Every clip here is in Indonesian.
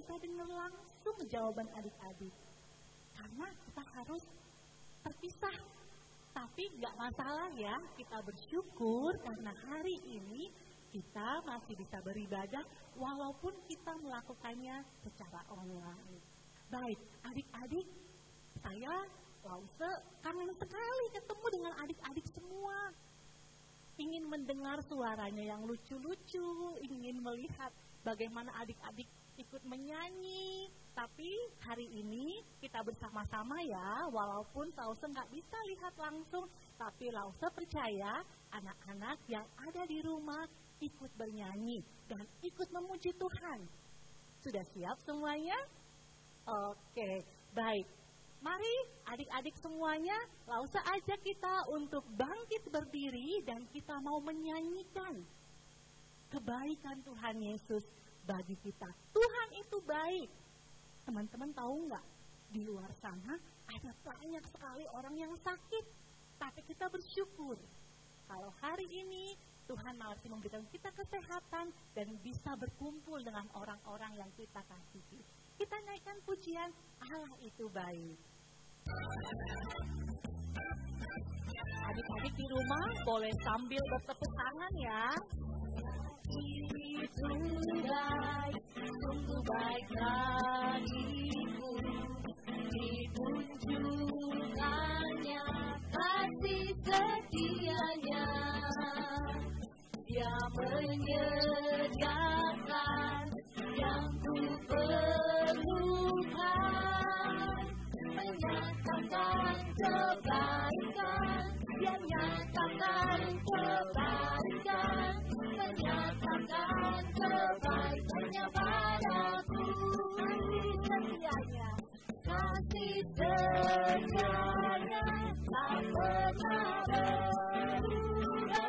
bisa dengar langsung jawaban adik-adik. Karena kita harus terpisah. Tapi nggak masalah ya, kita bersyukur karena hari ini kita masih bisa beribadah walaupun kita melakukannya secara online. Baik, adik-adik, saya Lause kangen sekali ketemu dengan adik-adik semua. Ingin mendengar suaranya yang lucu-lucu, ingin melihat bagaimana adik-adik ikut menyanyi. Tapi hari ini kita bersama-sama ya, walaupun Lause nggak bisa lihat langsung, tapi Lause percaya anak-anak yang ada di rumah ikut bernyanyi dan ikut memuji Tuhan. Sudah siap semuanya? Oke, baik. Mari adik-adik semuanya, Lause ajak kita untuk bangkit berdiri dan kita mau menyanyikan kebaikan Tuhan Yesus bagi kita. Tuhan itu baik. Teman-teman tahu nggak? Di luar sana ada banyak sekali orang yang sakit. Tapi kita bersyukur. Kalau hari ini Tuhan masih memberikan kita kesehatan dan bisa berkumpul dengan orang-orang yang kita kasihi. Kita naikkan pujian, Allah itu baik. Adik-adik di rumah boleh sambil bertepuk tangan ya. Itu baik, sungguh baik bagiku, ditunjukkannya kasih setianya. Dia menyediakan yang ku perlukan, menyatakan kebaikan, dia nyatakan kebaikan, menyatakan kebaikannya padaku. Setianya kasih setianya tak pernah berubah.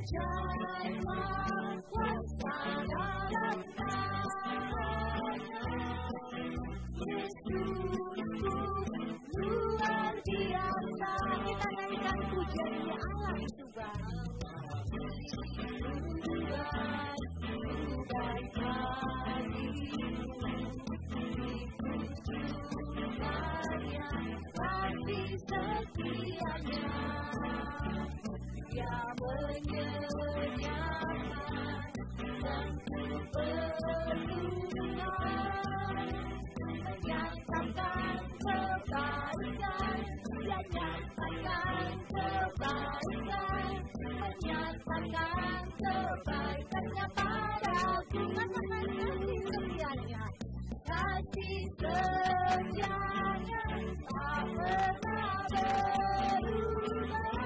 Ajaiblah kuasa dalam namanya, Yesus luar biasa. Kita nyanyikan pujian Allah itu baik. Baik bagiku, ditunjukkannya kasih setianya. Dia menyediakan yang ku perlukan, menyatakan kebaikan, dia nyatakan kebaikan, menyatakan kebaikannya padaku. Katakan kasih setianya, kasih setianya tak pernah berubah.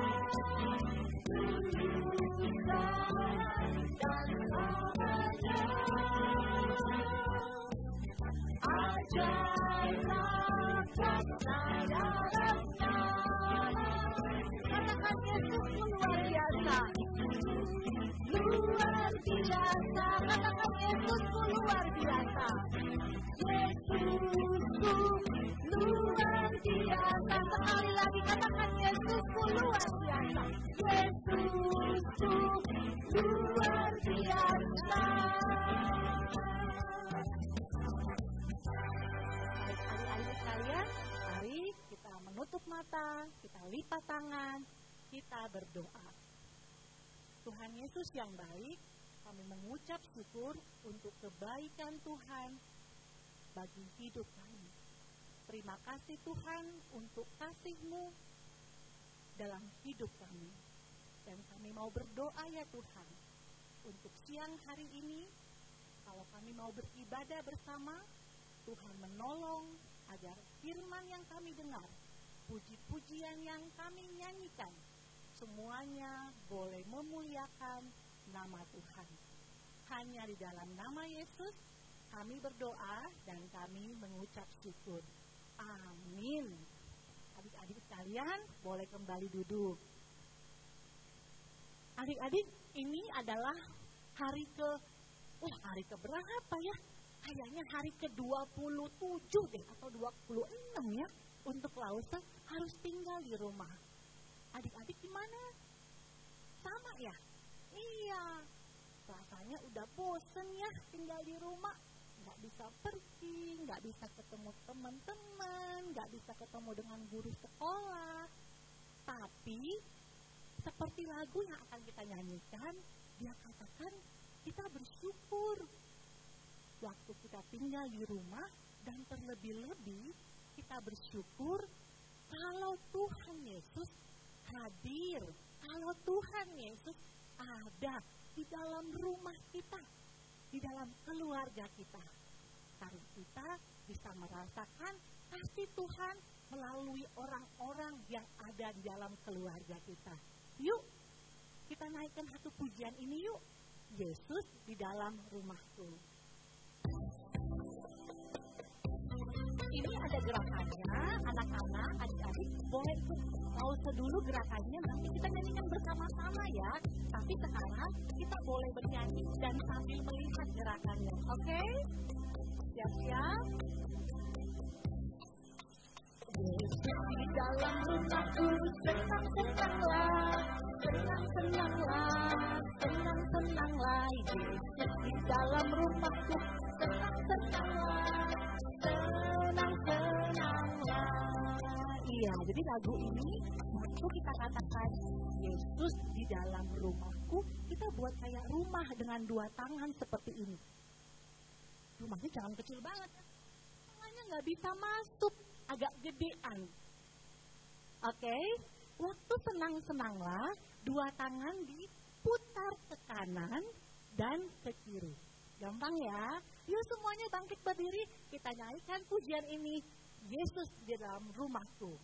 Dan namanya ajaiblah kuasa dalam nama. Katakan Yesus luar biasa. Luar biasa. Katakan Yesus luar biasa. Yesusku luar biasa. Sekali lagi katakan Yesusku luar biasa. Yesusku luar biasa. Adik-adik sekalian, mari kita menutup mata, kita lipat tangan, kita berdoa. Tuhan Yesus yang baik, kami mengucap syukur untuk kebaikan Tuhan bagi hidup kami. Terima kasih Tuhan untuk kasih-Mu dalam hidup kami. Dan kami mau berdoa ya Tuhan, untuk siang hari ini, kalau kami mau beribadah bersama, Tuhan menolong agar firman yang kami dengar, puji-pujian yang kami nyanyikan, semuanya boleh memuliakan nama Tuhan. Hanya di dalam nama Yesus, kami berdoa dan kami mengucap syukur. Amin. Adik-adik sekalian, boleh kembali duduk. Adik-adik, ini adalah hari keberapa ya? Kayaknya hari ke-27 deh, atau 26 ya, untuk Lause harus tinggal di rumah. Adik-adik gimana? Sama ya? Iya. Rasanya udah bosen ya tinggal di rumah. Nggak bisa pergi, nggak bisa ketemu teman-teman, nggak bisa ketemu dengan guru sekolah. Tapi seperti lagu yang akan kita nyanyikan, dia katakan kita bersyukur waktu kita tinggal di rumah, dan terlebih-lebih kita bersyukur kalau Tuhan Yesus hadir, kalau Tuhan Yesus ada di dalam rumah kita, di dalam keluarga kita. Karena kita bisa merasakan kasih Tuhan melalui orang-orang yang ada di dalam keluarga kita. Yuk, kita naikkan satu pujian ini yuk. Yesus di dalam rumahku. Ini ada gerakannya, anak-anak, adik-adik boleh ikut pause dulu gerakannya, nanti kita nyanyikan bersama-sama ya. Tapi sekarang kita boleh bernyanyi dan sambil melihat gerakannya, oke? Siap-siap? Yesus di dalam rumahku, senang-senanglah, senang-senanglah, senang-senanglah. Yesus di dalam rumahku, senang-senanglah, senang-senanglah. Iya, jadi lagu ini waktu kita katakan Yesus di dalam rumahku, kita buat kayak rumah dengan dua tangan seperti ini. Rumahnya jangan kecil banget, tangannya nggak bisa masuk, agak gedean. Oke, waktu senang-senanglah, dua tangan diputar ke kanan dan ke kiri. Gampang ya? Yuk semuanya bangkit berdiri, kita nyanyikan pujian ini. Yesus di dalam rumahku.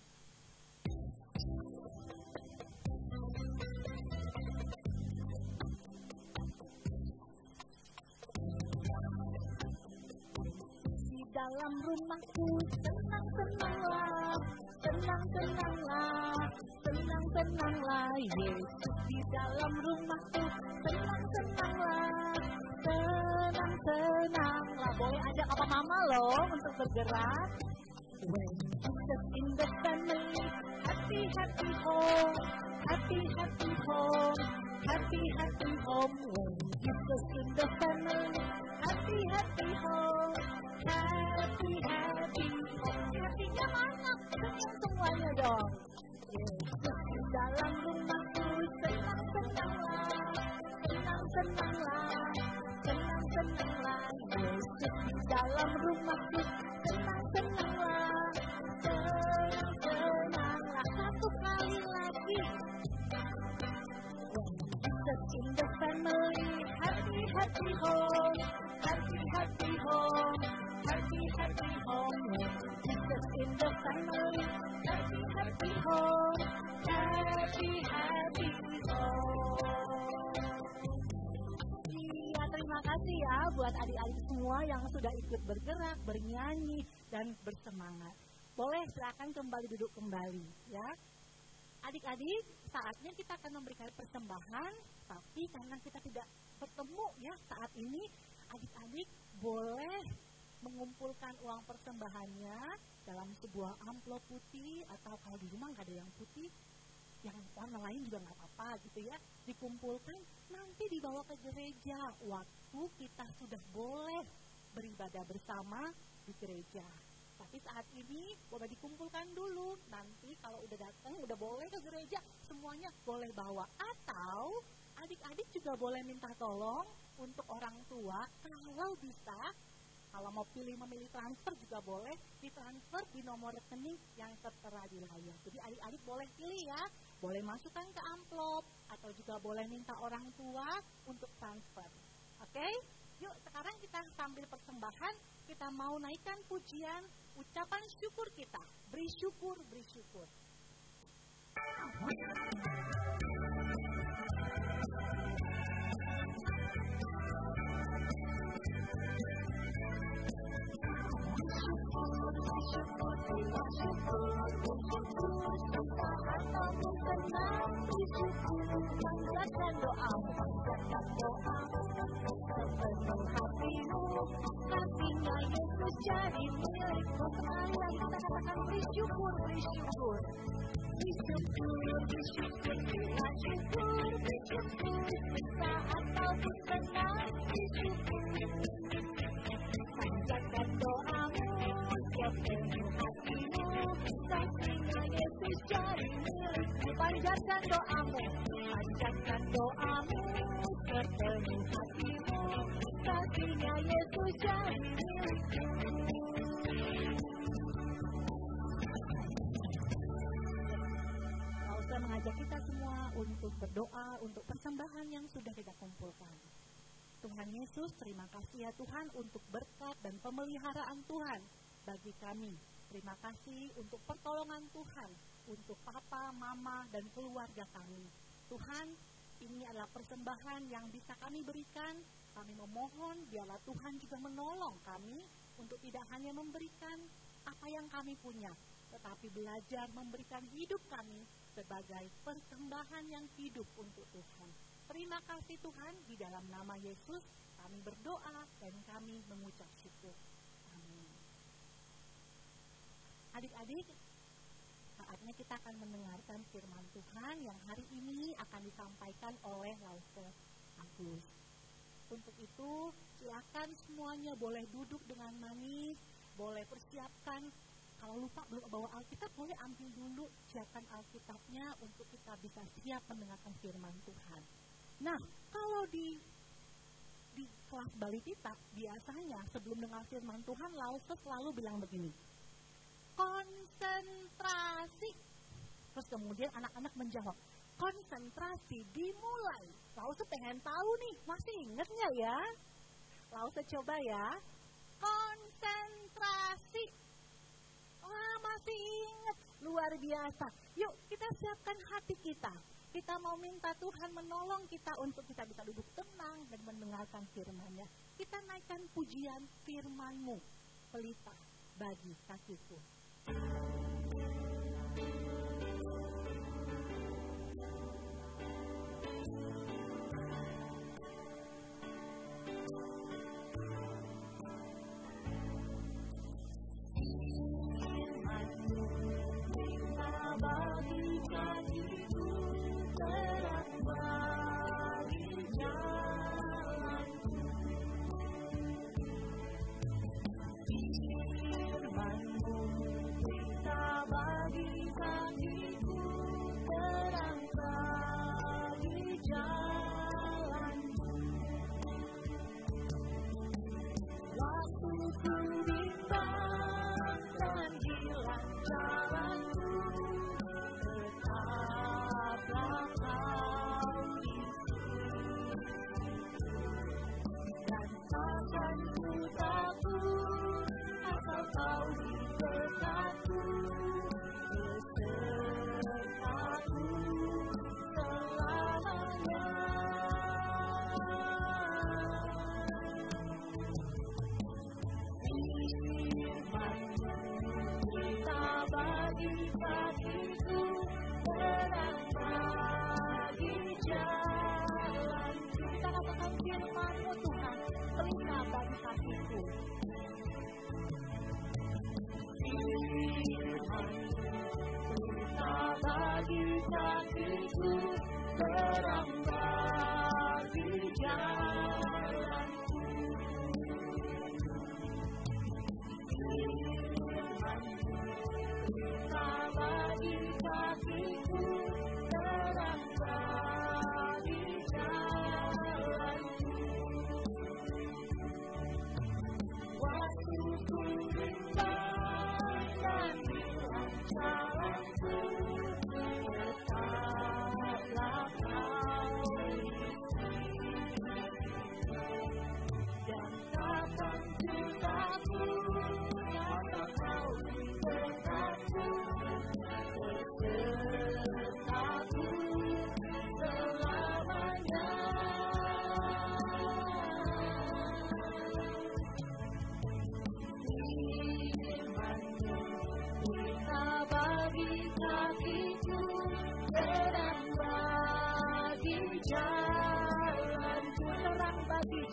Di dalam rumahku, senang-senanglah, senang-senanglah, senang-senanglah. Yesus di dalam rumahku, senang-senanglah, senang-senanglah. Boleh ajak papa mama loh untuk bergerak. When Jesus in the family, happy, happy home, happy, happy home, happy, happy home. When Jesus in the family, happy, happy home, happy, happy home. Happy-nya mana? Senyum semuanya dong. Yesus di dalam rumahku, senang-senanglah, senang-senanglah, senang-senanglah. Yesus di dalam rumahku, senang-senanglah, senang-senanglah. Satu kali lagi. Jesus in the family, happy, happy home, happy, happy home, happy, happy home. Jesus in the family, happy, happy home, happy, happy home. Terima kasih ya buat adik-adik semua yang sudah ikut bergerak, bernyanyi, dan bersemangat. Boleh silakan kembali duduk kembali ya. Adik-adik, saatnya kita akan memberikan persembahan, tapi karena kita tidak bertemu ya saat ini, adik-adik boleh mengumpulkan uang persembahannya dalam sebuah amplop putih, atau kalau di rumah nggak ada yang putih, yang warna lain juga nggak apa-apa gitu ya, dikumpulkan nanti dibawa ke gereja waktu kita sudah boleh beribadah bersama di gereja. Tapi saat ini boleh dikumpulkan dulu, nanti kalau udah datang udah boleh ke gereja, semuanya boleh bawa. Atau adik-adik juga boleh minta tolong untuk orang tua, kalau bisa, kalau mau memilih transfer juga boleh ditransfer di nomor rekening yang tertera di layar. Jadi adik-adik boleh pilih ya, boleh masukkan ke amplop atau juga boleh minta orang tua untuk transfer. Oke? Yuk sekarang kita sambil persembahan, kita mau naikkan pujian, ucapan syukur kita. Beri syukur, beri syukur. Panjatkan doamu, panjatkan doamu, sepenuh hatimu, hatinya Yesus jadi milikmu. Sekali lagi kita katakan bersyukur, bersyukur. Bersyukur, bersyukur, Berdoa syukur, bersyukur, saat ataupun senang bersyukur. Panjatkan doamu, sepenuh hatimu, kasihnya Yesus jadi milikmu. Panjatkan doamu, panjatkan doamu, sepenuh hatimu, kasihnya Yesus jadi milikmu. Saya mengajak kita semua untuk berdoa untuk persembahan yang sudah kita kumpulkan. Tuhan Yesus, terima kasih ya Tuhan untuk berkat dan pemeliharaan Tuhan bagi kami. Terima kasih untuk pertolongan Tuhan untuk papa, mama, dan keluarga kami. Tuhan, ini adalah persembahan yang bisa kami berikan. Kami memohon biarlah Tuhan juga menolong kami untuk tidak hanya memberikan apa yang kami punya, tetapi belajar memberikan hidup kami sebagai persembahan yang hidup untuk Tuhan. Terima kasih Tuhan, di dalam nama Yesus kami berdoa dan kami mengucap syukur. Amin. Adik-adik, saatnya kita akan mendengarkan firman Tuhan yang hari ini akan disampaikan oleh Lause Agus. Untuk itu, silakan semuanya boleh duduk dengan manis, boleh persiapkan. Kalau lupa belum bawa Alkitab, boleh ambil dulu, siapkan Alkitabnya untuk kita bisa siap mendengarkan firman Tuhan. Nah, kalau di kelas Bali kita, biasanya sebelum dengar firman Tuhan, Lause selalu bilang begini, konsentrasi. Terus kemudian anak-anak menjawab, konsentrasi dimulai. Lause pengen tahu nih, masih ingat nggak ya? Lause coba ya, konsentrasi. Wah, masih ingat, luar biasa. Yuk kita siapkan hati kita. Kita mau minta Tuhan menolong kita untuk kita bisa duduk tenang dan mendengarkan firman-Nya. Kita naikkan pujian firman-Mu, pelita bagi kakiku.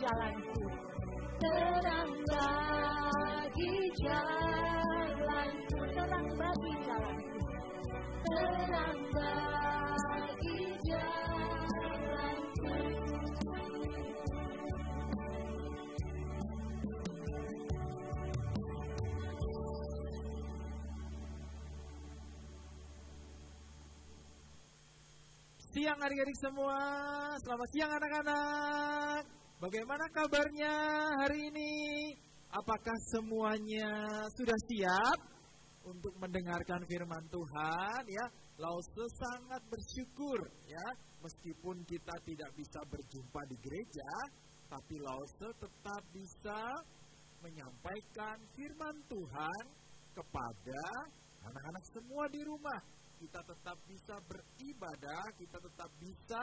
Jalanku terang bagi jalanku, terang bagi jalanku, terang bagi siang adik-adik semua, selamat siang anak-anak. Bagaimana kabarnya hari ini? Apakah semuanya sudah siap untuk mendengarkan firman Tuhan ya? Lause sangat bersyukur ya, meskipun kita tidak bisa berjumpa di gereja, tapi Lause tetap bisa menyampaikan firman Tuhan kepada anak-anak semua di rumah. Kita tetap bisa beribadah, kita tetap bisa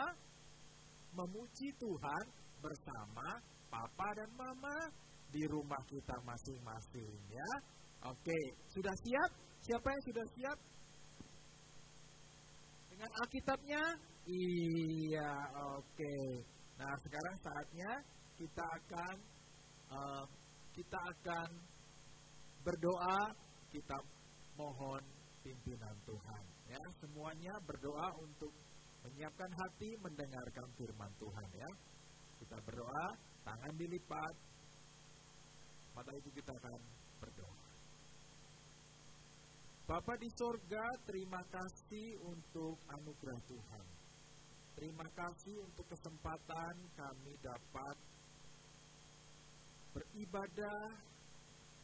memuji Tuhan bersama Papa dan Mama di rumah kita masing-masing ya. Oke, sudah siap? Siapa yang sudah siap? Dengan Alkitabnya? Iya, oke. Nah, sekarang saatnya kita akan berdoa, kita mohon pimpinan Tuhan. Ya, semuanya berdoa untuk menyiapkan hati mendengarkan firman Tuhan ya. Kita berdoa, tangan dilipat, mata itu kita akan berdoa. Bapa di sorga, terima kasih untuk anugerah Tuhan. Terima kasih untuk kesempatan kami dapat beribadah,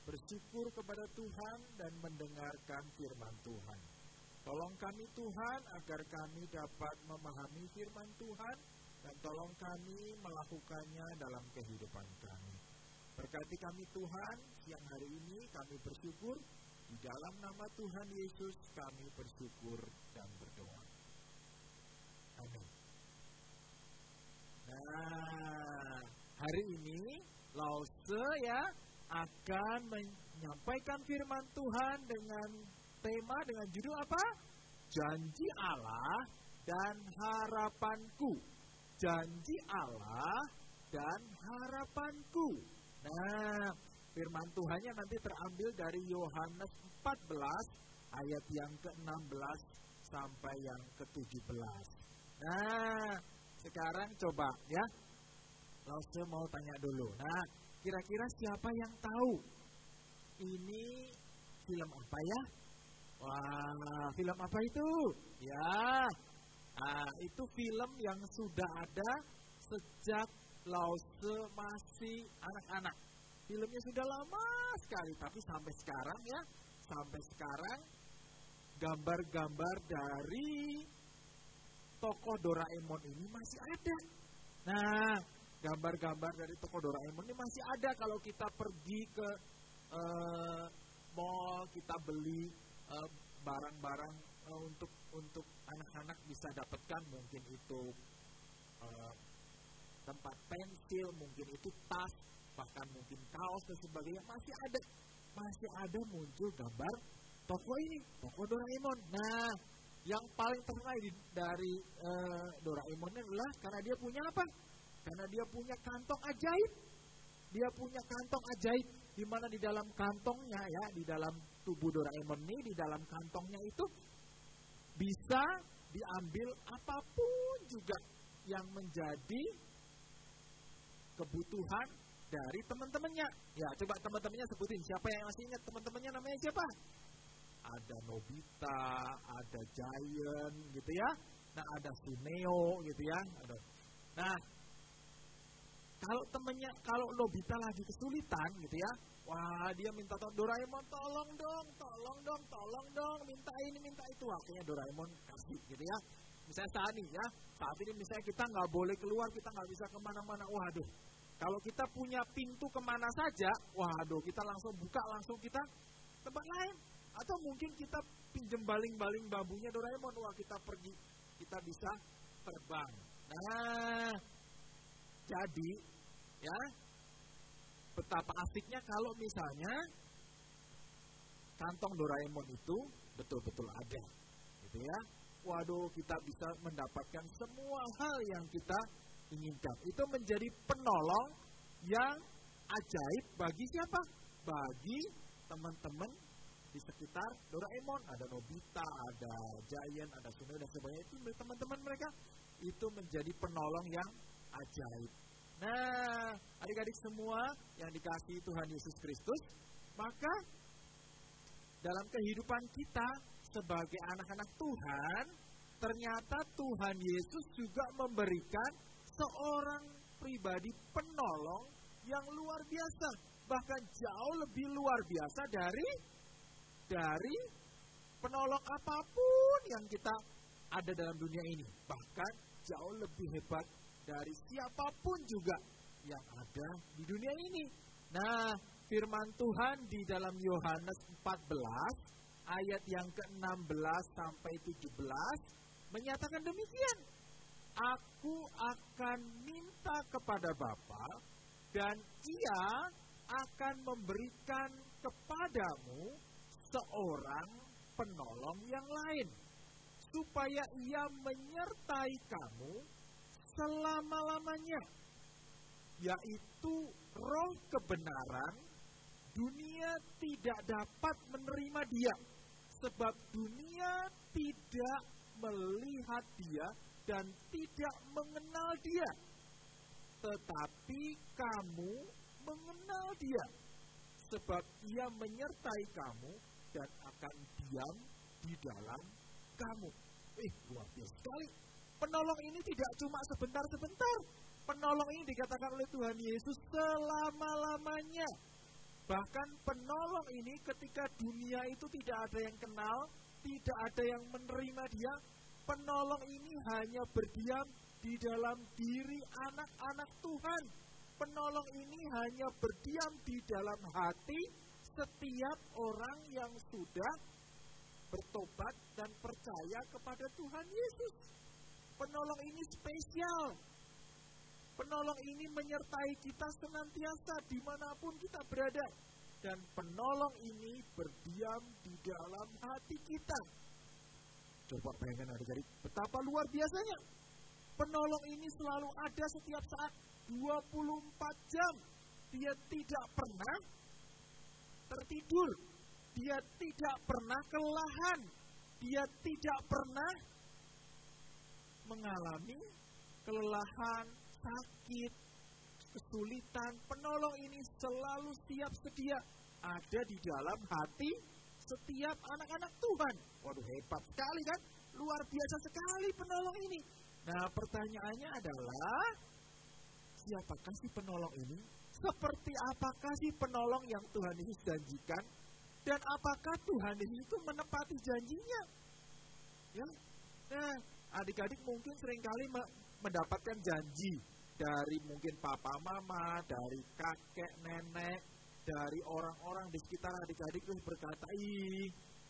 bersyukur kepada Tuhan dan mendengarkan firman Tuhan. Tolong kami Tuhan agar kami dapat memahami firman Tuhan dan tolong kami melakukannya dalam kehidupan kami. Berkati kami Tuhan, siang hari ini kami bersyukur. Di dalam nama Tuhan Yesus kami bersyukur dan berdoa. Amin. Nah, hari ini Lause ya akan menyampaikan firman Tuhan dengan tema, dengan judul apa? Janji Allah dan harapanku. Janji Allah dan harapanku. Nah, firman Tuhannya nanti terambil dari Yohanes 14 ayat yang ke-16 sampai yang ke-17. Nah, sekarang coba ya. Lause mau tanya dulu. Nah, kira-kira siapa yang tahu ini film apa ya? Wah, film apa itu? Ya, itu film yang sudah ada sejak Lause masih anak-anak. Filmnya sudah lama sekali, tapi sampai sekarang ya, sampai sekarang gambar-gambar dari tokoh Doraemon ini masih ada. Nah, gambar-gambar dari tokoh Doraemon ini masih ada kalau kita pergi ke mall, kita beli barang-barang untuk anak-anak bisa dapatkan, mungkin itu tempat pensil, mungkin itu tas, bahkan mungkin kaos dan sebagainya, masih ada muncul gambar tokoh ini, tokoh Doraemon. Nah, yang paling terkenal dari Doraemon adalah karena dia punya apa? Karena dia punya kantong ajaib. Dia punya kantong ajaib di mana di dalam kantongnya ya, di dalam tubuh Doraemon ini, di dalam kantongnya itu bisa diambil apapun juga yang menjadi kebutuhan dari teman-temannya. Ya, coba teman-temannya sebutin. Siapa yang masih ingat teman-temannya namanya siapa? Ada Nobita, ada Giant gitu ya. Nah, ada Suneo gitu ya. Nah, kalau Nobita lagi kesulitan gitu ya. Wah, dia minta Doraemon, tolong dong, minta ini, minta itu. Akhirnya Doraemon kasih gitu ya. Misalnya saat ini misalnya kita nggak boleh keluar, kita nggak bisa kemana-mana. Waduh, kalau kita punya pintu kemana saja, waduh, kita langsung buka, langsung kita tempat lain. Atau mungkin kita pinjem baling-baling bambunya Doraemon, wah kita pergi, kita bisa terbang. Nah, jadi ya, betapa asiknya kalau misalnya kantong Doraemon itu betul-betul ada, gitu ya. Waduh, kita bisa mendapatkan semua hal yang kita inginkan. Itu menjadi penolong yang ajaib bagi siapa? Bagi teman-teman di sekitar Doraemon. Ada Nobita, ada Giant, ada Suneo dan sebagainya. Itu teman-teman mereka itu menjadi penolong yang ajaib. Nah, adik-adik semua yang dikasihi Tuhan Yesus Kristus, maka dalam kehidupan kita sebagai anak-anak Tuhan, ternyata Tuhan Yesus juga memberikan seorang pribadi penolong yang luar biasa. Bahkan jauh lebih luar biasa dari penolong apapun yang kita ada dalam dunia ini. Bahkan jauh lebih hebat dari siapapun juga yang ada di dunia ini. Nah, firman Tuhan di dalam Yohanes 14 ayat yang ke-16 sampai 17 menyatakan demikian. Aku akan minta kepada Bapa dan Ia akan memberikan kepadamu seorang penolong yang lain, supaya Ia menyertai kamu selama-lamanya, yaitu Roh kebenaran. Dunia tidak dapat menerima Dia, sebab dunia tidak melihat Dia dan tidak mengenal Dia. Tetapi kamu mengenal Dia, sebab Ia menyertai kamu dan akan diam di dalam kamu. Luar biasa sekali. Penolong ini tidak cuma sebentar-sebentar. Penolong ini dikatakan oleh Tuhan Yesus selama-lamanya. Bahkan penolong ini ketika dunia itu tidak ada yang kenal, tidak ada yang menerima Dia, penolong ini hanya berdiam di dalam diri anak-anak Tuhan. Penolong ini hanya berdiam di dalam hati setiap orang yang sudah bertobat dan percaya kepada Tuhan Yesus. Penolong ini spesial. Penolong ini menyertai kita senantiasa dimanapun kita berada. Dan penolong ini berdiam di dalam hati kita. Coba bayangkan adik-adik, betapa luar biasanya. Penolong ini selalu ada setiap saat, 24 jam. Dia tidak pernah tertidur. Dia tidak pernah kelelahan. Dia tidak pernah mengalami kelelahan, sakit, kesulitan. Penolong ini selalu siap sedia ada di dalam hati setiap anak-anak Tuhan. Waduh, hebat sekali kan? Luar biasa sekali penolong ini. Nah, pertanyaannya adalah, siapakah sih penolong ini? Seperti apakah sih penolong yang Tuhan Yesus janjikan? Dan apakah Tuhan Yesus itu menepati janjinya? Ya. Nah, adik-adik mungkin seringkali mendapatkan janji dari mungkin papa mama, dari kakek nenek, dari orang-orang di sekitar adik-adik terus berkata,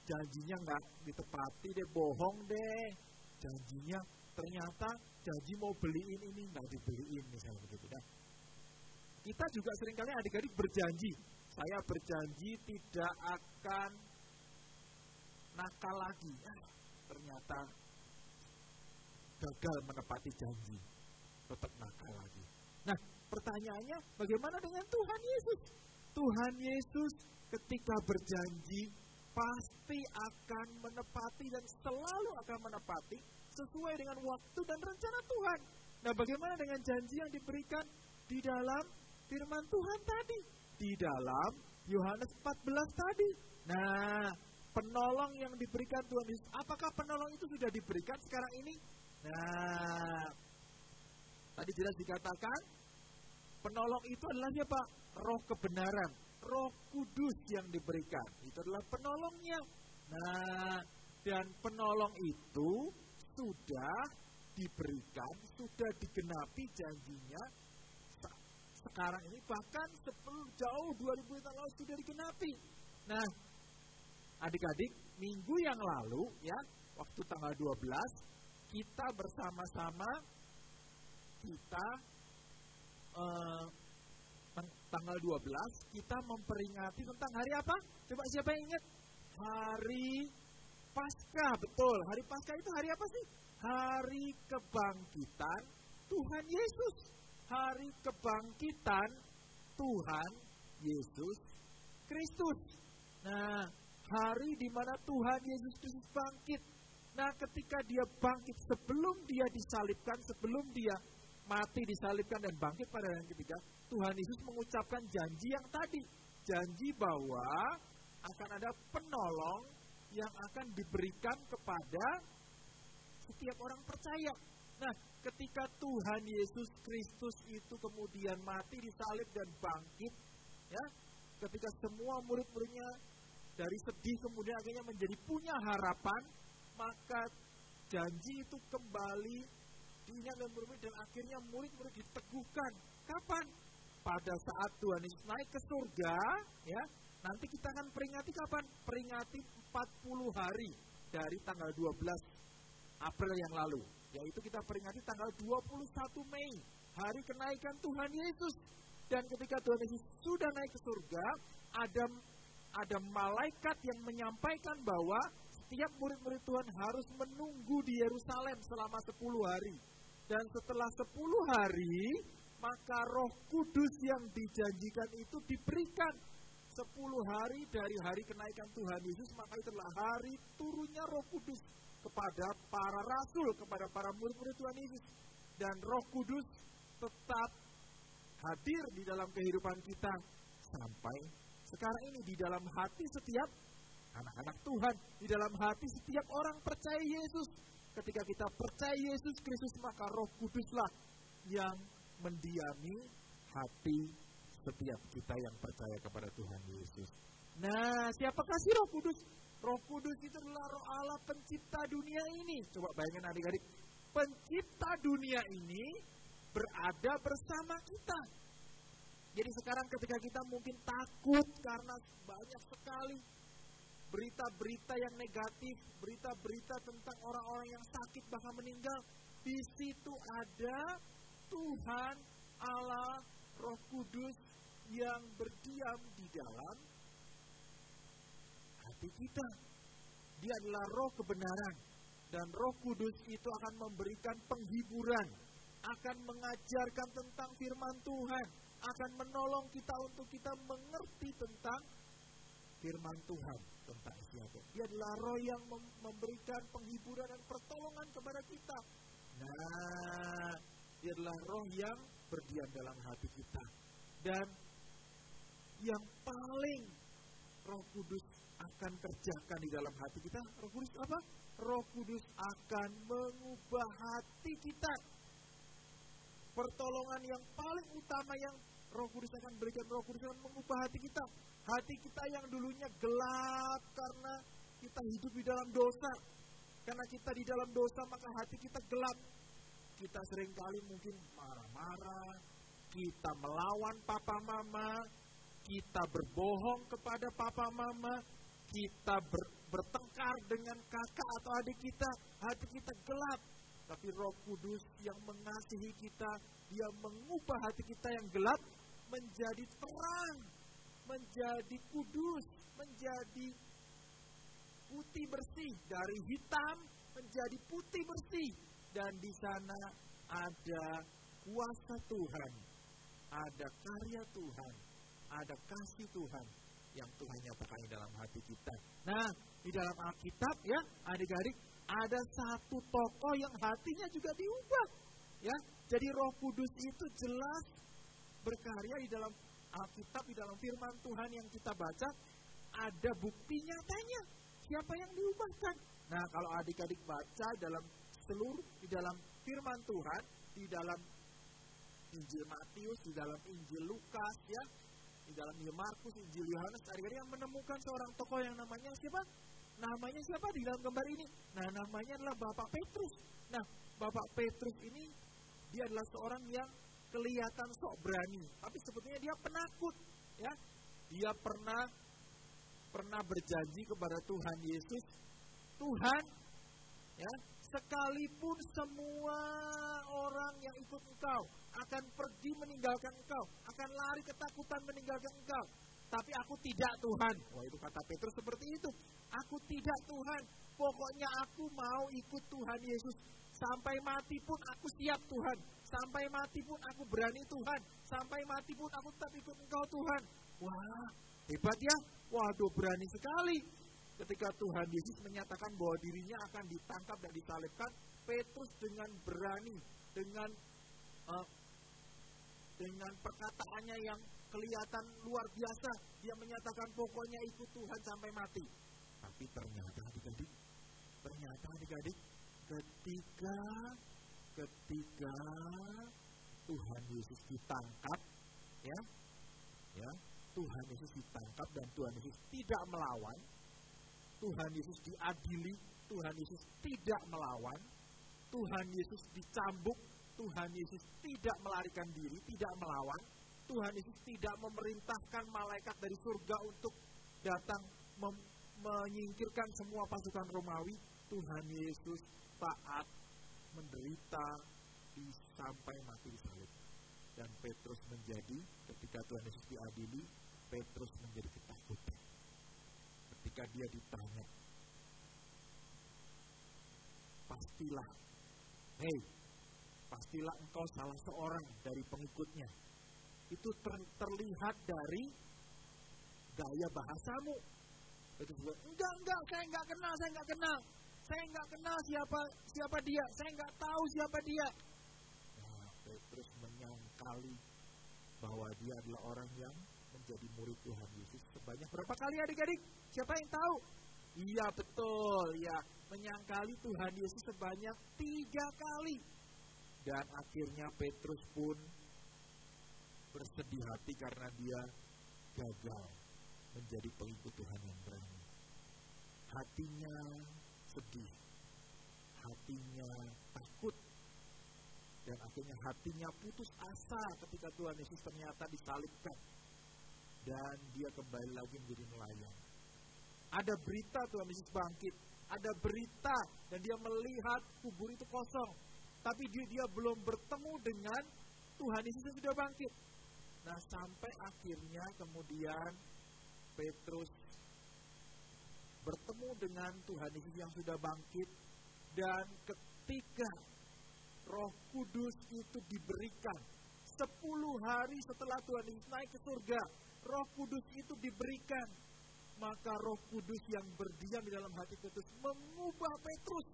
janjinya nggak ditepati deh, bohong deh. Janjinya ternyata janji mau beliin ini nggak dibeliin, misalnya begitu. Nah, kita juga seringkali adik-adik berjanji, saya berjanji tidak akan nakal lagi. Ternyata gagal menepati janji, tetap nakal lagi. Nah, pertanyaannya bagaimana dengan Tuhan Yesus? Tuhan Yesus ketika berjanji pasti akan menepati dan selalu akan menepati sesuai dengan waktu dan rencana Tuhan. Nah, bagaimana dengan janji yang diberikan di dalam firman Tuhan tadi? Di dalam Yohanes 14 tadi. Nah, penolong yang diberikan Tuhan Yesus, apakah penolong itu sudah diberikan sekarang ini? Nah, tadi jelas dikatakan, penolong itu adalah siapa? Roh kebenaran, Roh Kudus yang diberikan. Itu adalah penolongnya. Nah, dan penolong itu sudah diberikan, sudah digenapi janjinya sekarang ini, bahkan jauh 2000 tahun lalu sudah digenapi. Nah, adik-adik, minggu yang lalu ya, waktu tanggal 12 kita bersama-sama tanggal 12 kita memperingati tentang hari apa? Coba siapa yang ingat? Hari Paskah, betul. Hari Paskah itu hari apa sih? Hari kebangkitan Tuhan Yesus. Hari kebangkitan Tuhan Yesus Kristus. Nah, hari di mana Tuhan Yesus Kristus bangkit. Nah, ketika dia bangkit, sebelum dia disalibkan, sebelum dia mati, disalibkan, dan bangkit pada hari ketiga, Tuhan Yesus mengucapkan janji yang tadi. Janji bahwa akan ada penolong yang akan diberikan kepada setiap orang percaya. Nah, ketika Tuhan Yesus Kristus itu kemudian mati disalib dan bangkit, ya, ketika semua murid-muridnya dari sedih kemudian akhirnya menjadi punya harapan, maka janji itu kembali diingat dan murid dan akhirnya murid-murid diteguhkan. Kapan? Pada saat Tuhan Yesus naik ke surga, ya. Nanti kita akan peringati kapan? Peringati 40 hari dari tanggal 12 April yang lalu. Yaitu kita peringati tanggal 21 Mei, hari kenaikan Tuhan Yesus. Dan ketika Tuhan Yesus sudah naik ke surga, ada malaikat yang menyampaikan bahwa setiap murid-murid Tuhan harus menunggu di Yerusalem selama 10 hari. Dan setelah 10 hari, maka Roh Kudus yang dijanjikan itu diberikan. 10 hari dari hari kenaikan Tuhan Yesus, maka itulah hari turunnya Roh Kudus kepada para rasul, kepada para murid-murid Tuhan Yesus. Dan Roh Kudus tetap hadir di dalam kehidupan kita sampai sekarang ini, di dalam hati setiap anak-anak Tuhan, di dalam hati setiap orang percaya Yesus. Ketika kita percaya Yesus Kristus, maka Roh Kuduslah yang mendiami hati setiap kita yang percaya kepada Tuhan Yesus. Nah, siapakah si Roh Kudus? Roh Kudus itu adalah Roh Allah pencipta dunia ini. Coba bayangin adik-adik, pencipta dunia ini berada bersama kita. Jadi sekarang ketika kita mungkin takut karena banyak sekali berita-berita yang negatif, berita-berita tentang orang-orang yang sakit bahkan meninggal, di situ ada Tuhan Allah Roh Kudus yang berdiam di dalam hati kita. Dia adalah Roh kebenaran, dan Roh Kudus itu akan memberikan penghiburan, akan mengajarkan tentang firman Tuhan, akan menolong kita untuk kita mengerti tentang firman Tuhan, tentang siapa. Dia adalah Roh yang memberikan penghiburan dan pertolongan kepada kita. Nah, dia adalah Roh yang berdiam dalam hati kita. Dan yang paling Roh Kudus akan kerjakan di dalam hati kita, Roh Kudus apa? Roh Kudus akan mengubah hati kita. Pertolongan yang paling utama yang Roh Kudus akan berikan, Roh Kudus akan mengubah hati kita. Hati kita yang dulunya gelap karena kita hidup di dalam dosa. Karena kita di dalam dosa, maka hati kita gelap. Kita seringkali mungkin marah-marah, kita melawan papa mama, kita berbohong kepada papa mama, kita bertengkar dengan kakak atau adik kita, hati kita gelap. Tapi Roh Kudus yang mengasihi kita, dia mengubah hati kita yang gelap menjadi terang, menjadi kudus, menjadi putih bersih, dari hitam menjadi putih bersih. Dan di sana ada kuasa Tuhan, ada karya Tuhan, ada kasih Tuhan yang Tuhan nyatakan di dalam hati kita. Nah, di dalam Alkitab ya, adik-adik, ada satu tokoh yang hatinya juga diubah. Ya, jadi Roh Kudus itu jelas berkarya di dalam Alkitab, di dalam firman Tuhan yang kita baca, ada bukti nyatanya. Siapa yang diubahkan? Nah, kalau adik-adik baca di dalam firman Tuhan, di dalam Injil Matius, di dalam Injil Lukas, ya, di dalam Injil Markus, Injil Yohanes, adik-adik yang menemukan seorang tokoh yang namanya siapa? Namanya siapa di dalam gambar ini? Nah, namanya adalah Bapak Petrus. Nah, Bapak Petrus ini, dia adalah seorang yang kelihatan sok berani, tapi sebetulnya dia penakut, ya. Dia pernah berjanji kepada Tuhan Yesus, Tuhan, ya, sekalipun semua orang yang ikut Engkau akan pergi meninggalkan Engkau, akan lari ketakutan meninggalkan Engkau, tapi aku tidak, Tuhan. Wah, itu kata Petrus seperti itu. Aku tidak, Tuhan. Pokoknya aku mau ikut Tuhan Yesus. Sampai mati pun aku siap, Tuhan. Sampai mati pun aku berani, Tuhan. Sampai mati pun aku tetap ikut Engkau, Tuhan. Wah, hebat ya. Waduh, berani sekali. Ketika Tuhan Yesus menyatakan bahwa dirinya akan ditangkap dan disalibkan, Petrus dengan berani, dengan perkataannya yang kelihatan luar biasa, dia menyatakan pokoknya ikut Tuhan sampai mati. Tapi ternyata adik-adik, ketika Tuhan Yesus ditangkap, ya, Tuhan Yesus ditangkap dan Tuhan Yesus tidak melawan, Tuhan Yesus diadili, Tuhan Yesus tidak melawan, Tuhan Yesus dicambuk, Tuhan Yesus tidak melarikan diri, tidak melawan, Tuhan Yesus tidak memerintahkan malaikat dari surga untuk datang menyingkirkan semua pasukan Romawi. Tuhan Yesus taat, menderita sampai mati di salib. Dan Petrus menjadi, ketika Tuhan Yesus diadili, Petrus menjadi ketakutan. Ketika dia ditanya, pastilah engkau salah seorang dari pengikutnya. Itu terlihat dari gaya bahasamu. Petrus bilang, enggak, saya enggak kenal. Saya enggak kenal siapa dia, saya enggak tahu siapa dia. Nah, Petrus menyangkali bahwa dia adalah orang yang menjadi murid Tuhan Yesus sebanyak berapa kali adik-adik? Siapa yang tahu? Iya betul, ya, menyangkali Tuhan Yesus sebanyak 3 kali. Dan akhirnya Petrus pun bersedih hati karena dia gagal menjadi pengikut Tuhan yang berani. Hatinya sedih, hatinya takut, dan akhirnya hatinya putus asa ketika Tuhan Yesus ternyata disalibkan dan dia kembali lagi menjadi nelayan. Ada berita Tuhan Yesus bangkit, ada berita dan dia melihat kubur itu kosong, tapi dia belum bertemu dengan Tuhan Yesus yang sudah bangkit. Nah, sampai akhirnya kemudian Petrus bertemu dengan Tuhan Yesus yang sudah bangkit, dan ketika Roh Kudus itu diberikan 10 hari setelah Tuhan Yesus naik ke surga, Roh Kudus itu diberikan, maka Roh Kudus yang berdiam di dalam hati Petrus mengubah Petrus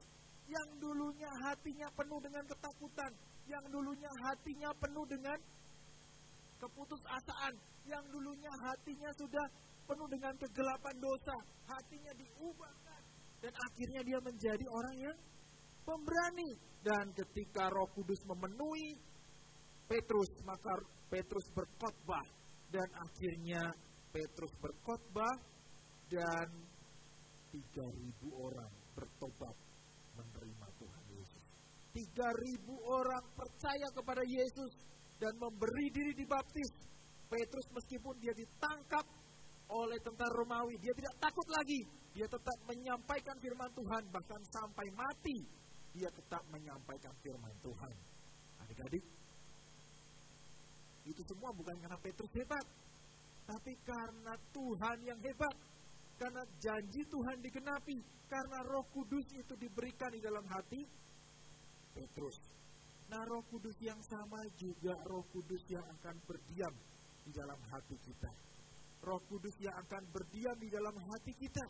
yang dulunya hatinya penuh dengan ketakutan, yang dulunya hatinya penuh dengan keputusasaan, yang dulunya hatinya sudah penuh dengan kegelapan dosa, hatinya diubahkan, dan akhirnya dia menjadi orang yang pemberani. Dan ketika Roh Kudus memenuhi Petrus, maka Petrus berkhotbah, dan akhirnya Petrus berkhotbah dan 3.000 orang bertobat menerima Tuhan Yesus. 3.000 orang percaya kepada Yesus dan memberi diri dibaptis. Petrus meskipun dia ditangkap oleh tentara Romawi, dia tidak takut lagi. Dia tetap menyampaikan firman Tuhan, bahkan sampai mati dia tetap menyampaikan firman Tuhan. Adik-adik, itu semua bukan karena Petrus hebat, tapi karena Tuhan yang hebat, karena janji Tuhan digenapi, karena Roh Kudus itu diberikan di dalam hati Petrus. Nah, Roh Kudus yang sama juga Roh Kudus yang akan berdiam di dalam hati kita. Roh Kudus yang akan berdiam di dalam hati kita.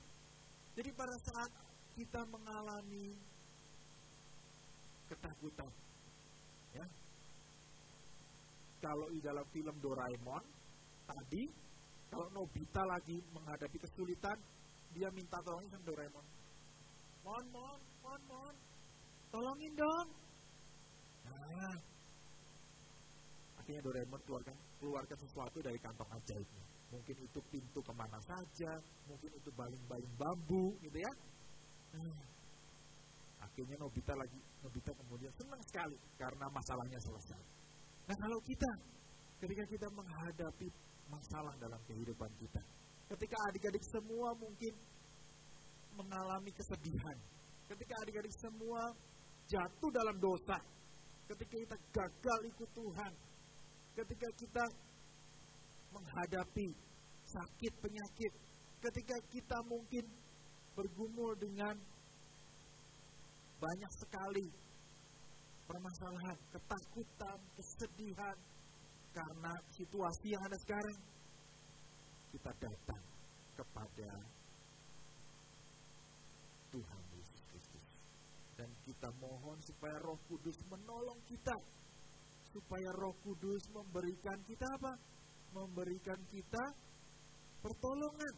Jadi pada saat kita mengalami ketakutan, ya, kalau di dalam film Doraemon tadi, kalau Nobita lagi menghadapi kesulitan, dia minta tolongin sama Doraemon. Mon, tolongin dong. Nah, akhirnya Doraemon keluarkan sesuatu dari kantong ajaibnya. Mungkin itu pintu kemana saja, mungkin itu baling-baling bambu, gitu ya. Akhirnya Nobita kemudian senang sekali karena masalahnya selesai. Nah, kalau ketika kita menghadapi masalah dalam kehidupan kita, ketika adik-adik semua mungkin mengalami kesedihan, ketika adik-adik semua jatuh dalam dosa, ketika kita gagal ikut Tuhan, ketika kita menghadapi sakit, penyakit, ketika kita mungkin bergumul dengan banyak sekali permasalahan, ketakutan, kesedihan, karena situasi yang ada sekarang, kita datang kepada Tuhan Yesus Kristus. Dan kita mohon supaya Roh Kudus menolong kita, supaya Roh Kudus memberikan kita apa? Memberikan kita pertolongan.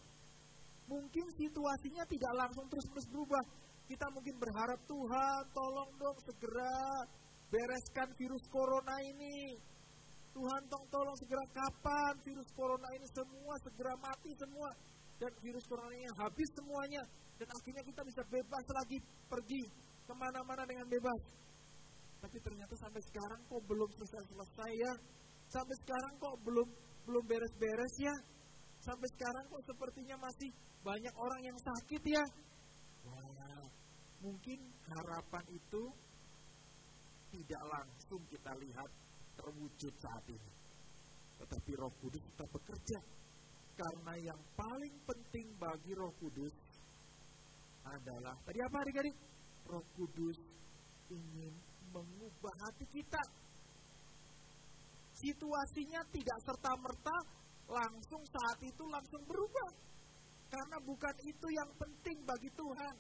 Mungkin situasinya tidak langsung terus-terus berubah. Kita mungkin berharap, Tuhan tolong dong segera bereskan virus corona ini. Tuhan tolong segera, kapan virus corona ini semua segera mati semua. Dan virus corona ini habis semuanya. Dan akhirnya kita bisa bebas lagi pergi kemana-mana dengan bebas. Tapi ternyata sampai sekarang kok belum selesai ya. Sampai sekarang kok belum beres-beres ya. Sampai sekarang kok sepertinya masih banyak orang yang sakit ya. Wah, mungkin harapan itu tidak langsung kita lihat terwujud saat ini. Tetapi Roh Kudus tetap bekerja. Karena yang paling penting bagi Roh Kudus adalah, tadi apa adik-adik? Roh Kudus ingin mengubah hati kita. Situasinya tidak serta-merta langsung saat itu langsung berubah. Karena bukan itu yang penting bagi Tuhan.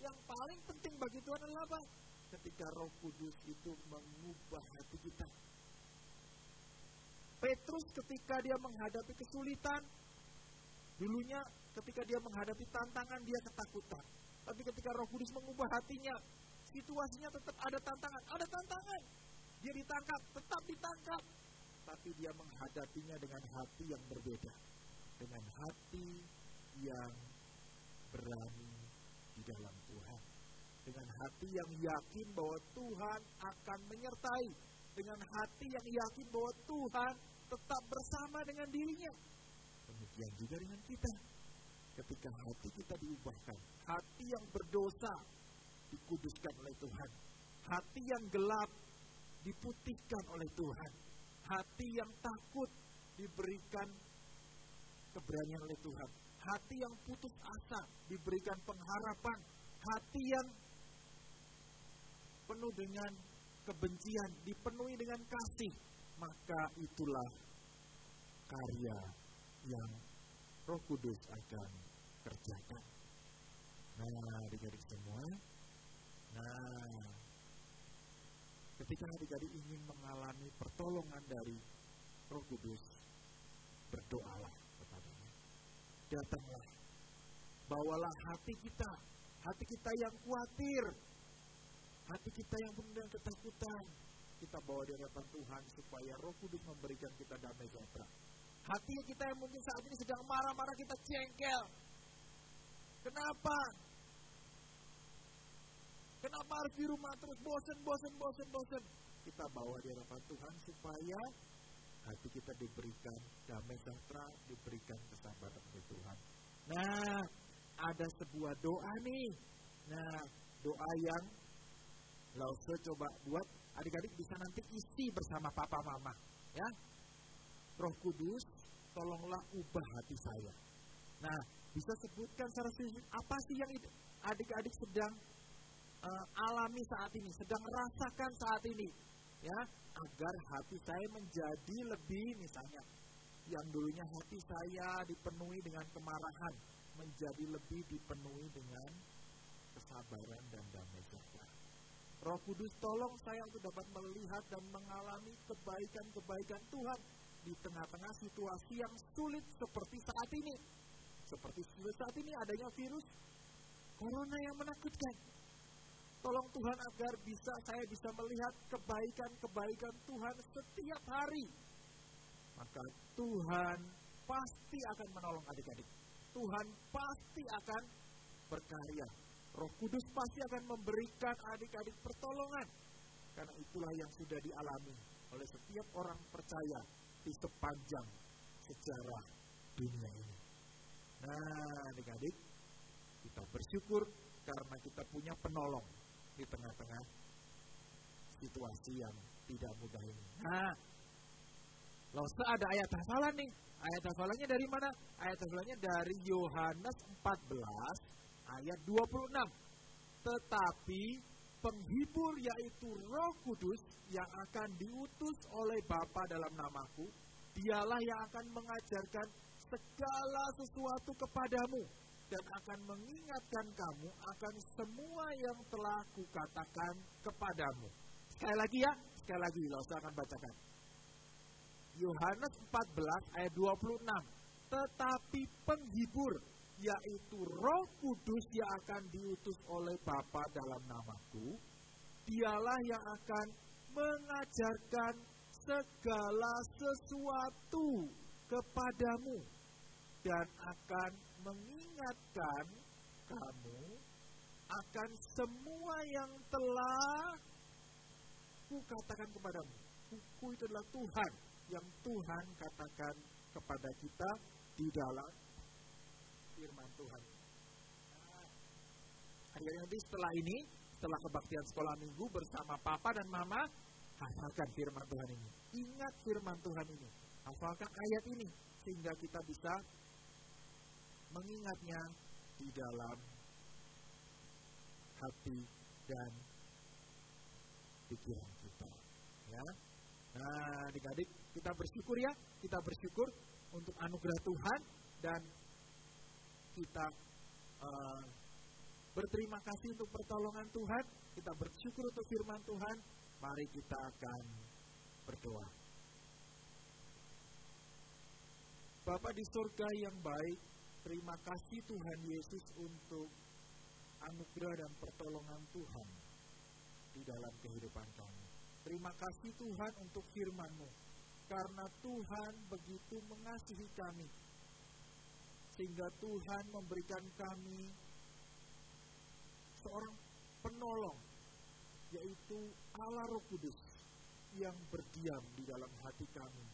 Yang paling penting bagi Tuhan adalah apa? Ketika Roh Kudus itu mengubah hati kita. Petrus ketika dia menghadapi kesulitan, dulunya ketika dia menghadapi tantangan dia ketakutan. Tapi ketika Roh Kudus mengubah hatinya, situasinya tetap ada tantangan. Ada tantangan. Dia ditangkap, tetap ditangkap. Tapi dia menghadapinya dengan hati yang berbeda. Dengan hati yang berani di dalam Tuhan. Dengan hati yang yakin bahwa Tuhan akan menyertai. Dengan hati yang yakin bahwa Tuhan tetap bersama dengan dirinya. Demikian juga dengan kita. Ketika hati kita diubahkan, hati yang berdosa dikuduskan oleh Tuhan. Hati yang gelap diputihkan oleh Tuhan. Hati yang takut diberikan keberanian oleh Tuhan. Hati yang putus asa diberikan pengharapan. Hati yang penuh dengan kebencian dipenuhi dengan kasih. Maka itulah karya yang Roh Kudus akan kerjakan. Nah, adik-adik semua. Nah, ketika adik-adik ingin mengalami pertolongan dari Roh Kudus, berdoalah kepadanya. Datanglah, bawalah hati kita yang khawatir, hati kita yang penuh dengan ketakutan. Kita bawa di hadapan Tuhan supaya Roh Kudus memberikan kita damai sejahtera. Hati kita yang mungkin saat ini sedang marah-marah, kita jengkel. Kenapa? Kenapa harus di rumah terus bosan? Kita bawa di hadapan Tuhan supaya hati kita diberikan damai sejahtera, diberikan kesabaran oleh Tuhan. Nah, ada sebuah doa nih. Nah, doa yang Lause coba buat, adik-adik bisa nanti isi bersama papa mama, ya. Roh Kudus, tolonglah ubah hati saya. Nah, bisa sebutkan secara spesifik apa sih yang adik-adik sedang alami saat ini, sedang rasakan saat ini, ya, agar hati saya menjadi lebih, misalnya, yang dulunya hati saya dipenuhi dengan kemarahan, menjadi lebih dipenuhi dengan kesabaran dan damai sejahtera. Roh Kudus, tolong saya untuk dapat melihat dan mengalami kebaikan-kebaikan Tuhan di tengah-tengah situasi yang sulit seperti saat ini. Seperti saat ini adanya virus corona yang menakutkan. Tolong Tuhan agar saya bisa melihat kebaikan-kebaikan Tuhan setiap hari. Maka Tuhan pasti akan menolong adik-adik. Tuhan pasti akan berkarya. Roh Kudus pasti akan memberikan adik-adik pertolongan. Karena itulah yang sudah dialami oleh setiap orang percaya di sepanjang sejarah dunia ini. Nah, adik-adik, kita bersyukur karena kita punya penolong di tengah-tengah situasi yang tidak mudah ini. Nah, Lause ada ayat hafalan nih. Ayat hafalannya dari mana? Ayat hafalannya dari Yohanes 14 ayat 26. Tetapi penghibur, yaitu Roh Kudus yang akan diutus oleh Bapa dalam namaku, dialah yang akan mengajarkan segala sesuatu kepadamu dan akan mengingatkan kamu akan semua yang telah kukatakan kepadamu. Sekali lagi ya, sekali lagi saya akan bacakan. Yohanes 14 ayat 26. Tetapi penghibur, yaitu Roh Kudus yang akan diutus oleh Bapa dalam namaku. Dialah yang akan mengajarkan segala sesuatu kepadamu dan akan mengingatkan kamu akan semua yang telah kukatakan kepadamu. Ku itu adalah Tuhan, yang Tuhan katakan kepada kita di dalam firman Tuhan. Akhirnya nanti setelah kebaktian sekolah minggu bersama Papa dan Mama, hafalkan firman Tuhan ini. Ingat firman Tuhan ini. Hafalkan ayat ini, sehingga kita bisa mengingatnya di dalam hati dan pikiran kita. Ya. Nah, adik-adik, kita bersyukur ya. Kita bersyukur untuk anugerah Tuhan dan kita berterima kasih untuk pertolongan Tuhan. Kita bersyukur untuk firman Tuhan. Mari kita akan berdoa. Bapa di surga yang baik, terima kasih Tuhan Yesus untuk anugerah dan pertolongan Tuhan di dalam kehidupan kami. Terima kasih Tuhan untuk firman-Mu, karena Tuhan begitu mengasihi kami, sehingga Tuhan memberikan kami seorang penolong, yaitu Allah Roh Kudus yang berdiam di dalam hati kami,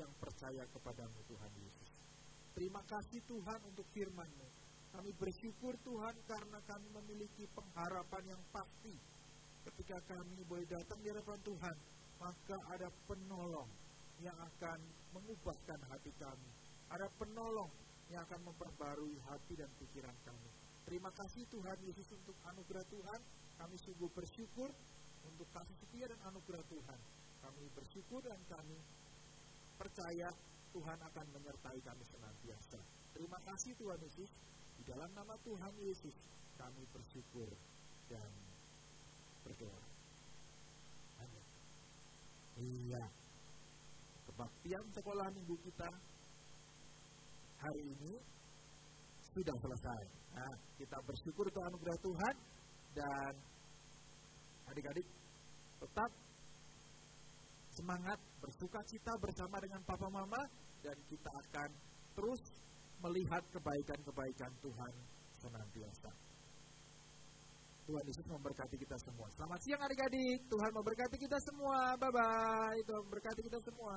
yang percaya kepadamu Tuhan Yesus. Terima kasih Tuhan untuk firman-Mu. Kami bersyukur Tuhan karena kami memiliki pengharapan yang pasti. Ketika kami boleh datang di hadapan Tuhan, maka ada penolong yang akan mengubahkan hati kami. Ada penolong yang akan memperbarui hati dan pikiran kami. Terima kasih Tuhan Yesus untuk anugerah Tuhan. Kami sungguh bersyukur untuk kasih setia dan anugerah Tuhan. Kami bersyukur dan kami percaya Tuhan akan menyertai kami senantiasa. Terima kasih Tuhan Yesus. Di dalam nama Tuhan Yesus kami bersyukur dan berdoa. Amin. Iya. Kebaktian sekolah minggu kita hari ini sudah selesai. Nah, kita bersyukur untuk anugerah Tuhan dan adik-adik tetap semangat bersukacita bersama dengan Papa Mama, dan kita akan terus melihat kebaikan-kebaikan Tuhan senantiasa. Tuhan Yesus memberkati kita semua. Selamat siang adik-adik. Tuhan memberkati kita semua. Bye-bye. Tuhan memberkati kita semua.